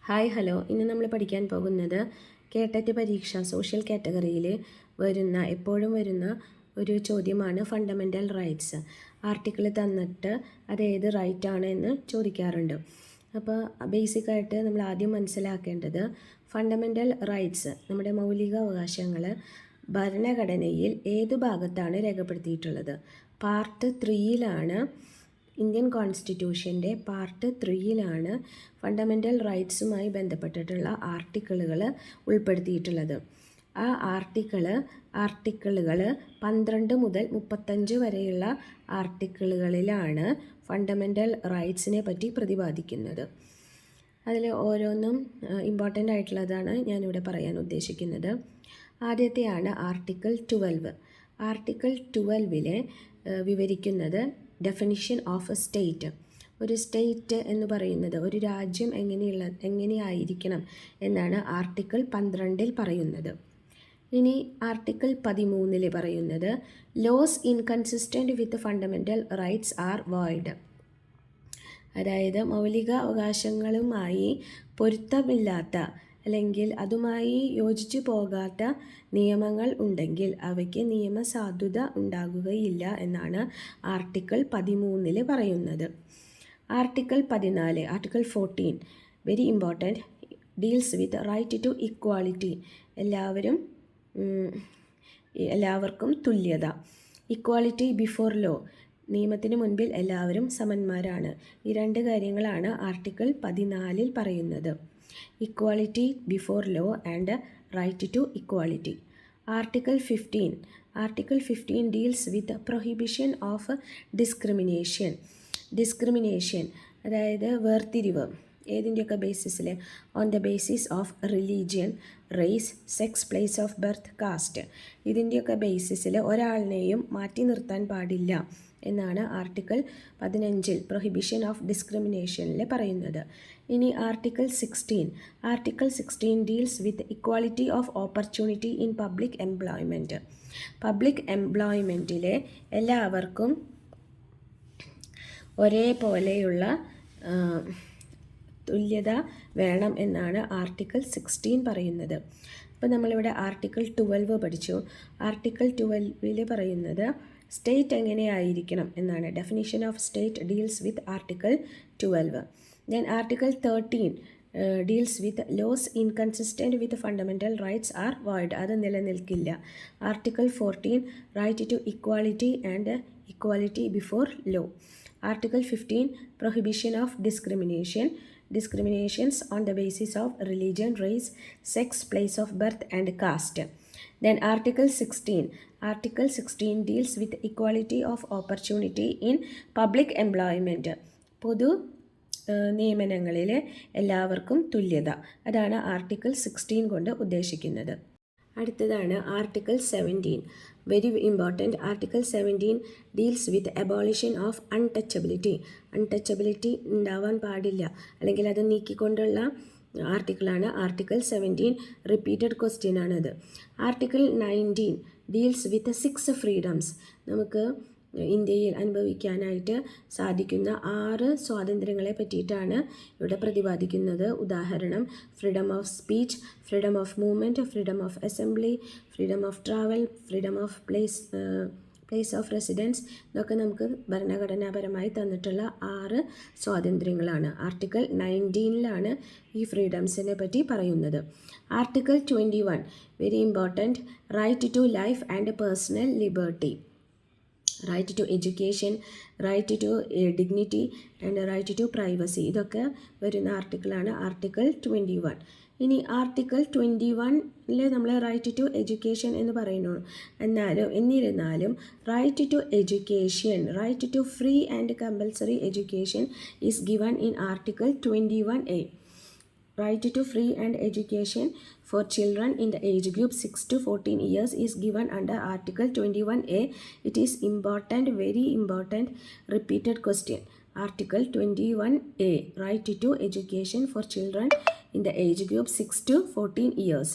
Hello. ഇന്ന് നമ്മൾ പഠിക്കാൻ പോകുന്നത് കേട്ടറ്റ് പരീക്ഷ സോഷ്യൽ കാറ്റഗറിയിൽ എപ്പോഴും വരുന്ന ഒരു ചോദ്യമാണ് ഫണ്ടമെൻ്റൽ റൈറ്റ്സ്. ആർട്ടിക്കിൾ തന്നിട്ട് അത് ഏത് റൈറ്റാണ് എന്ന് ചോദിക്കാറുണ്ട്. അപ്പോൾ ബേസിക്കായിട്ട് നമ്മൾ ആദ്യം മനസ്സിലാക്കേണ്ടത് ഫണ്ടമെൻ്റൽ റൈറ്റ്സ്, നമ്മുടെ മൗലിക അവകാശങ്ങൾ ഭരണഘടനയിൽ ഏത് ഭാഗത്താണ് രേഖപ്പെടുത്തിയിട്ടുള്ളത്. പാർട്ട് 3യിലാണ്, ഇന്ത്യൻ കോൺസ്റ്റിറ്റ്യൂഷൻ്റെ പാർട്ട് 3യിലാണ് ഫണ്ടമെൻ്റൽ റൈറ്റ്സുമായി ബന്ധപ്പെട്ടിട്ടുള്ള ആർട്ടിക്കിളുകൾ ഉൾപ്പെടുത്തിയിട്ടുള്ളത്. ആ ആർട്ടിക്കിളുകൾ 12 മുതൽ 35 വരെയുള്ള ആർട്ടിക്കിളുകളിലാണ് ഫണ്ടമെൻ്റൽ റൈറ്റ്സിനെ പറ്റി പ്രതിപാദിക്കുന്നത്. അതിൽ ഓരോന്നും ഇമ്പോർട്ടൻ്റ് ആയിട്ടുള്ളതാണ് ഞാനിവിടെ പറയാൻ ഉദ്ദേശിക്കുന്നത്. ആദ്യത്തെയാണ് ആർട്ടിക്കിൾ 12. ആർട്ടിക്കിൾ 12 വിവരിക്കുന്നത് ഡെഫിനിഷൻ ഓഫ് എ സ്റ്റേറ്റ്. ഒരു സ്റ്റേറ്റ് എന്ന് പറയുന്നത് ഒരു രാജ്യം എങ്ങനെയായിരിക്കണം എന്നാണ് ആർട്ടിക്കിൾ 12 പറയുന്നത്. ഇനി ആർട്ടിക്കിൾ 13 പറയുന്നത് laws inconsistent with fundamental rights are void. അതായത് മൗലിക അവകാശങ്ങളുമായി പൊരുത്തമില്ലാത്ത അല്ലെങ്കിൽ അതുമായി യോജിച്ചു പോകാത്ത നിയമങ്ങൾ ഉണ്ടെങ്കിൽ അവയ്ക്ക് നിയമസാധുത ഉണ്ടാകുകയില്ല എന്നാണ് ആർട്ടിക്കിൾ 13 പറയുന്നത്. Article 14, article 14 very important, deals with right to equality. എല്ലാവർക്കും തുല്യത. ഇക്വാളിറ്റി ബിഫോർ ലോ, നിയമത്തിന് മുൻപിൽ എല്ലാവരും സമന്മാരാണ്. ഈ രണ്ട് കാര്യങ്ങളാണ് ആർട്ടിക്കിൾ 14 പറയുന്നത്. Equality before law and right to equality. Article 15. Article 15 deals with prohibition of discrimination. അതായത് വേർതിരിവ് ഏതിൻ്റെയൊക്കെ ബേസിസിൽ? On the basis of religion, race, sex, place of birth, caste. ഇതിൻ്റെയൊക്കെ ബേസിസിൽ ഒരാളിനെയും മാറ്റി നിർത്താൻ പാടില്ല എന്നാണ് ആർട്ടിക്കിൾ 15 പ്രൊഹിബിഷൻ ഓഫ് ഡിസ്ക്രിമിനേഷനിൽ പറയുന്നത്. ഇനി article 16. Article 16 deals with equality of opportunity in public employment. Public എംപ്ലോയ്മെൻറ്റിലെ എല്ലാവർക്കും ഒരേപോലെയുള്ള തുല്യത വേണം എന്നാണ് ആർട്ടിക്കിൾ 16 പറയുന്നത്. അപ്പോൾ നമ്മളിവിടെ ആർട്ടിക്കിൾ 12 പഠിച്ചു. ആർട്ടിക്കിൾ 12 പറയുന്നത് സ്റ്റേറ്റ് എങ്ങനെയായിരിക്കണം എന്നാണ്. Definition of state deals with article 12. Then article 13 deals with laws inconsistent with fundamental rights are void. അത് നിലനിൽക്കില്ല. Article 14 right to equality and equality before law. Article 15 prohibition of discriminations on the basis of religion, race, sex, place of birth and caste. Then Article 16 deals with equality of opportunity in public employment. പൊതു നിയമനങ്ങളിൽ എല്ലാവർക്കും തുല്യത. അതാണ് article 16 കൊണ്ട് ഉദ്ദേശിക്കുന്നത്. അടുത്തതാണ് article 17. Very important. Article 17 deals with abolition of untouchability ഉണ്ടാവാൻ പാടില്ല, അല്ലെങ്കിൽ അത് നീക്കിക്കൊണ്ടുള്ള ആർട്ടിക്കിളാണ് ആർട്ടിക്കിൾ 17. റിപ്പീറ്റഡ് ക്വസ്റ്റ്യൻ ആണത്. Article 19 deals with 6 freedoms. നമുക്ക് ഇന്ത്യയിൽ അനുഭവിക്കാനായിട്ട് സാധിക്കുന്ന 6 സ്വാതന്ത്ര്യങ്ങളെ പറ്റിയിട്ടാണ് ഇവിടെ പ്രതിപാദിക്കുന്നത്. ഉദാഹരണം: freedom of speech, freedom of movement, freedom of assembly, freedom of travel, freedom of place of residence. ഇതൊക്കെ നമുക്ക് ഭരണഘടനാപരമായി തന്നിട്ടുള്ള 6 സ്വാതന്ത്ര്യങ്ങളാണ്. ആർട്ടിക്കിൾ 19 ഈ ഫ്രീഡംസിനെ പറ്റി പറയുന്നത്. Article 21 very important, right to life and personal liberty. Right to education, right to dignity and right to privacy. ഇതൊക്കെ വരുന്ന ആർട്ടിക്കിളാണ് article 21. ഇനി ആർട്ടിക്കിൾ 21 നമ്മൾ റൈറ്റ് ടു എഡ്യൂക്കേഷൻ എന്ന് പറയുന്നു. എന്നിരുന്നാലും right to education, right to free and compulsory education is given in article 21A. Right to free and education for children in the age group 6 to 14 years is given under Article 21A. It is important, very important, repeated question. Article 21A, right to education for children in the age group 6 to 14 years.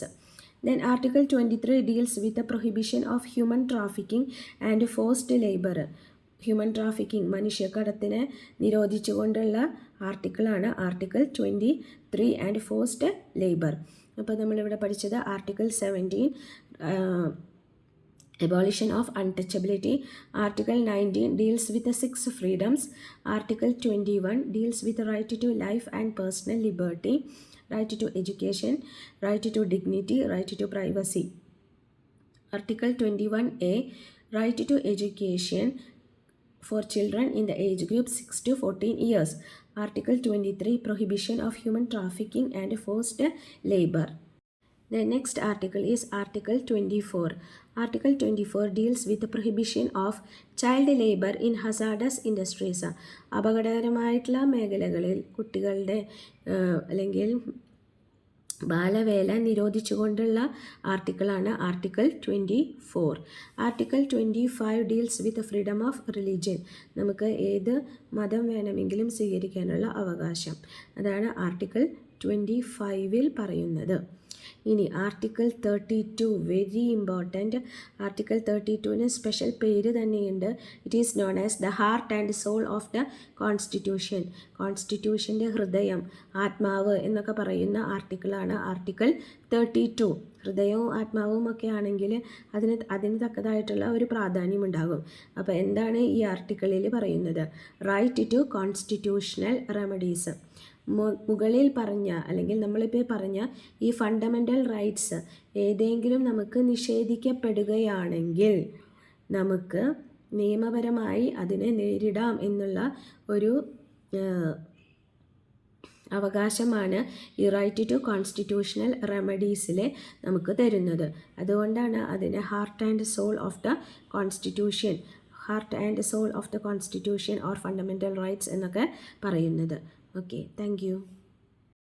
Then Article 23 deals with the prohibition of human trafficking and forced labor. Human trafficking മനുഷ്യക്കടത്തിനെ നിരോധിച്ചുകൊണ്ടുള്ള ആർട്ടിക്കിളാണ് article 23 and forced labour. അപ്പോൾ നമ്മളിവിടെ പഠിച്ചത് article 17 abolition of untouchability, article 19 deals with the 6 freedoms, article 21 deals with the right to life and personal liberty, right to education, right to dignity, right to privacy. Article 21A right to education for children in the age group 6 to 14 years. Article 23 prohibition of human trafficking and forced labor. The next article is Article 24. Article 24 deals with the prohibition of child labor in hazardous industries. അപകടകരമായിട്ടുള്ള മേഖലകളിൽ കുട്ടികളുടെ അല്ലെങ്കിൽ ബാലവേല നിരോധിച്ചുകൊണ്ടുള്ള ആർട്ടിക്കിളാണ് article 24. Article 25 deals with freedom of religion. നമുക്ക് ഏത് മതം വേണമെങ്കിലും സ്വീകരിക്കാനുള്ള അവകാശം. അതാണ് ആർട്ടിക്കിൾ 25 പറയുന്നത്. ഇനി article 32 very important. Article 32 special പേര് തന്നെയുണ്ട്. It is known as the heart and soul of the constitution. കോൺസ്റ്റിറ്റ്യൂഷൻ്റെ ഹൃദയം, ആത്മാവ് എന്നൊക്കെ പറയുന്ന ആർട്ടിക്കിളാണ് ആർട്ടിക്കിൾ 32. ഹൃദയവും ആത്മാവും ഒക്കെ ആണെങ്കിൽ അതിന് തക്കതായിട്ടുള്ള ഒരു പ്രാധാന്യമുണ്ടാകും. അപ്പോൾ എന്താണ് ഈ ആർട്ടിക്കിളിൽ പറയുന്നത്? Right to constitutional remedies. മുകളിൽ പറഞ്ഞ അല്ലെങ്കിൽ നമ്മളിപ്പോൾ പറഞ്ഞ ഈ ഫണ്ടമെൻ്റൽ റൈറ്റ്സ് ഏതെങ്കിലും നമുക്ക് നിഷേധിക്കപ്പെടുകയാണെങ്കിൽ നമുക്ക് നിയമപരമായി അതിനെ നേരിടാം എന്നുള്ള ഒരു അവകാശമാണ് ഈ റൈറ്റ് ടു കോൺസ്റ്റിറ്റ്യൂഷണൽ റെമഡീസിൽ നമുക്ക് തരുന്നത്. അതുകൊണ്ടാണ് അതിനെ heart and soul of the constitution, heart and soul of the constitution or fundamental rights എന്നൊക്കെ പറയുന്നത്. Okay, thank you.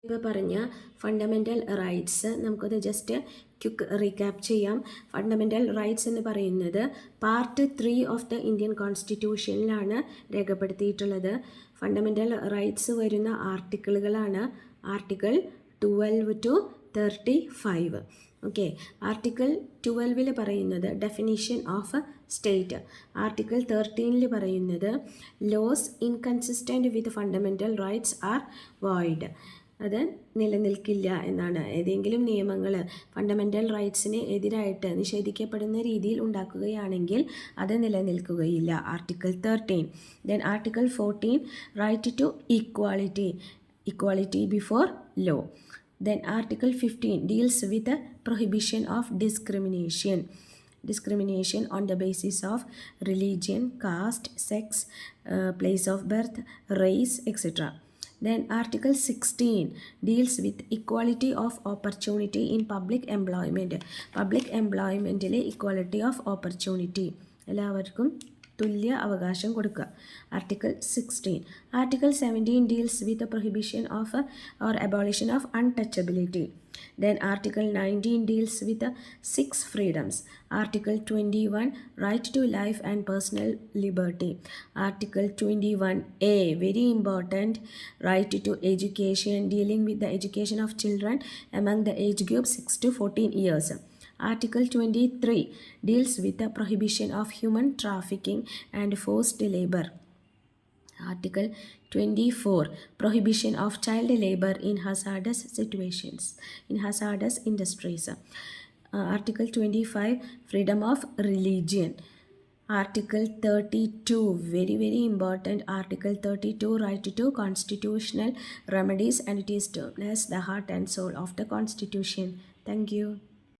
ഇപ്പോൾ പറഞ്ഞ ഫണ്ടമെൻ്റൽ റൈറ്റ്സ് നമുക്കത് ജസ്റ്റ് ക്വിക്ക് റീക്യാപ്പ് ചെയ്യാം. ഫണ്ടമെൻ്റൽ റൈറ്റ്സ് എന്ന് പറയുന്നത് പാർട്ട് 3 ഓഫ് ദ ഇന്ത്യൻ കോൺസ്റ്റിറ്റ്യൂഷനിലാണ് രേഖപ്പെടുത്തിയിട്ടുള്ളത്. ഫണ്ടമെൻ്റൽ റൈറ്റ്സ് വരുന്ന ആർട്ടിക്കിളുകളാണ് ആർട്ടിക്കിൾ 12 to 35. ഓക്കെ, ആർട്ടിക്കിൾ 12 പറയുന്നത് ഡെഫിനിഷൻ ഓഫ് സ്റ്റേറ്റ്. ആർട്ടിക്കിൾ 13 പറയുന്നത് laws inconsistent with fundamental rights are void. അത് നിലനിൽക്കില്ല എന്നാണ്. ഏതെങ്കിലും നിയമങ്ങൾ ഫണ്ടമെൻ്റൽ റൈറ്റ്സിന് എതിരായിട്ട് നിഷേധിക്കപ്പെടുന്ന രീതിയിൽ ഉണ്ടാക്കുകയാണെങ്കിൽ അത് നിലനിൽക്കുകയില്ല. Article 13. Then article 14 right to equality before law. Then Article 15 deals with the prohibition of discrimination on the basis of religion, caste, sex, place of birth, race, etc. Then Article 16 deals with equality of opportunity in public employment. Public employment equality of opportunity. എല്ലാവർക്കും തുല്യ അവകാശം കൊടുക്കുക. Article 16. Article 17 deals with prohibition of or abolition of untouchability. Then Article 19 deals with the 6 freedoms. Article 21 right to life and personal liberty. Article 21A very important, right to education, dealing with the education of children among the age group 6 to 14 years. Article 23 deals with the prohibition of human trafficking and forced labor. Article 24 prohibition of child labor in hazardous situations, in hazardous industries. Article 25 freedom of religion. Article 32 very very important, Article 32 right to constitutional remedies, and it is known as the heart and soul of the constitution. Thank you.